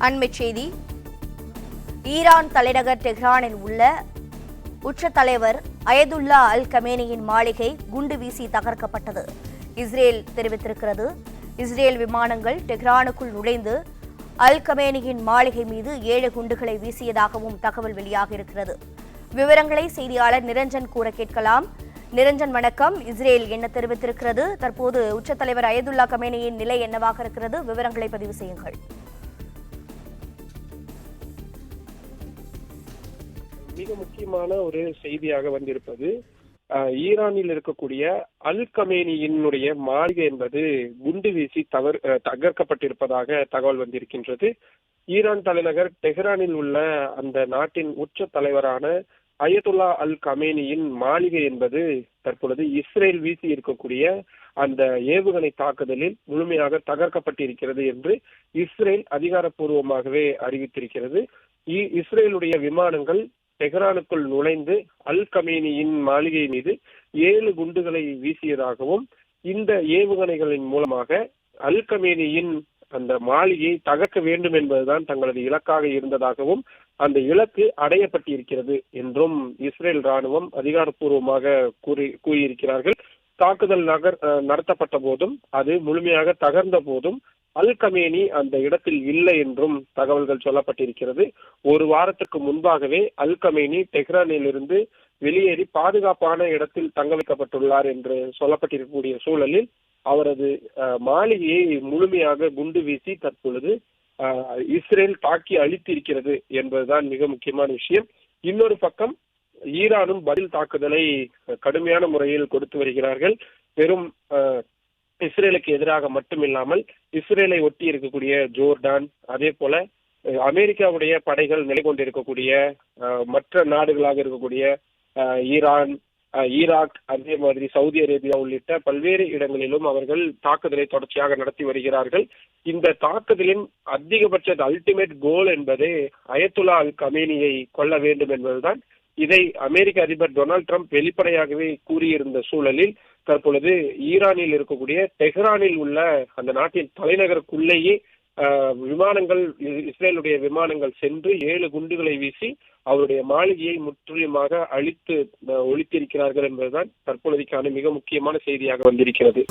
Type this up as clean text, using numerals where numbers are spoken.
அண்மைச் செய்தி. ஈரான் தலைநகர் டெஹ்ரானில் உள்ள உச்ச தலைவர் அயதுல்லா அல் கமேனியின் மாளிகை குண்டு வீசி தகர்க்கப்பட்டது. இஸ்ரேல் தெரிவித்திருக்கிறது. இஸ்ரேல் விமானங்கள் டெஹ்ரானுக்குள் நுழைந்து அல் கமேனியின் மாளிகை மீது 7 குண்டுகளை வீசியதாகவும் தகவல் வெளியாகியிருக்கிறது. விவரங்களை செய்தியாளர் நிரஞ்சன் கூற கேட்கலாம். நிரஞ்சன், வணக்கம். இஸ்ரேல் என்ன தெரிவித்திருக்கிறது? தற்போது உச்ச தலைவர் அயதுல்லா கமேனியின் நிலை என்னவாக இருக்கிறது? விவரங்களை பதிவு செய்யுங்கள். மிக முக்கியமான ஒரு செய்தியாக வந்திருப்பது ஈரானில் இருக்கக்கூடிய அல் கமேனியினுடைய மாளிகை என்பது குண்டு வீசி தகர்க்கப்பட்டிருப்பதாக தகவல் வந்திருக்கின்றது. ஈரான் தலைநகர் டெஹ்ரானில் உள்ள அந்த நாட்டின் உச்ச தலைவரான அயதுல்லா அல் கமேனியின் மாளிகை என்பது தற்பொழுது இஸ்ரேல் வீசி இருக்கக்கூடிய அந்த ஏவுகணை தாக்குதலில் முழுமையாக தகர்க்கப்பட்டிருக்கிறது என்று இஸ்ரேல் அதிகாரப்பூர்வமாகவே அறிவித்திருக்கிறது. இஸ்ரேலுடைய விமானங்கள் டெஹ்ரானுக்குள் நுழைந்து அல் கமேனியின் மாளிகை மீது 7 குண்டுகளை வீசியதாகவும், இந்த ஏவுகணைகளின் மூலமாக அல் கமேனியின் அந்த மாளிகையை தகர்க்க வேண்டும் என்பதுதான் தங்களது இலக்காக இருந்ததாகவும், அந்த இலக்கு அடையப்பட்டிருக்கிறது என்றும் இஸ்ரேல் ராணுவம் அதிகாரப்பூர்வமாக கூறியிருக்கிறார்கள். தாக்குதல் நடத்தப்பட்ட போதும் அது முழுமையாக தகர்ந்த போதும் அல் கமேனி அந்த இடத்தில் இல்லை என்றும் தகவல்கள் சொல்லப்பட்டிருக்கிறது. ஒரு வாரத்துக்கு முன்பாகவே அல் கமேனி டெஹ்ரானில் இருந்து வெளியேறி பாதுகாப்பான இடத்தில் தங்க வைக்கப்பட்டுள்ளார் என்று சொல்லப்பட்டிருக்கக்கூடிய சூழலில் அவரது மாளிகையை முழுமையாக குண்டு வீசி தற்பொழுது இஸ்ரேல் தாக்கி அழித்திருக்கிறது என்பதுதான் மிக முக்கியமான விஷயம். இன்னொரு பக்கம் ஈரானும் பதில் தாக்குதலை கடுமையான முறையில் கொடுத்து வருகிறார்கள். வெறும் இஸ்ரேலுக்கு எதிராக மட்டுமில்லாமல் இஸ்ரேலை ஒட்டி இருக்கக்கூடிய ஜோர்டான், அதே போல அமெரிக்காவுடைய படைகள் நிலை கொண்டிருக்கக்கூடிய மற்ற நாடுகளாக இருக்கக்கூடிய ஈரான், ஈராக், அதே மாதிரி சவுதி அரேபியா உள்ளிட்ட பல்வேறு இடங்களிலும் அவர்கள் தாக்குதலை தொடர்ச்சியாக நடத்தி வருகிறார்கள். இந்த தாக்குதலின் அதிகபட்ச அல்டிமேட் கோல் என்பதே அயதுல்லா அல் கமேனியை கொல்ல வேண்டும் என்பதுதான். இதை அமெரிக்க அதிபர் டொனால்ட் ட்ரம்ப் வெளிப்படையாகவே கூறியிருந்த சூழலில் தற்பொழுது ஈரானில் இருக்கக்கூடிய டெஹ்ரானில் உள்ள அந்த நாட்டின் தலைநகருக்குள்ளேயே விமானங்கள், இஸ்ரேலுடைய விமானங்கள் சென்று 7 குண்டுகளை வீசி அவருடைய மாளிகையை முற்றிலுமாக அழித்து ஒழித்திருக்கிறார்கள் என்பதுதான் தற்பொழுதைக்கான மிக முக்கியமான செய்தியாக வந்திருக்கிறது.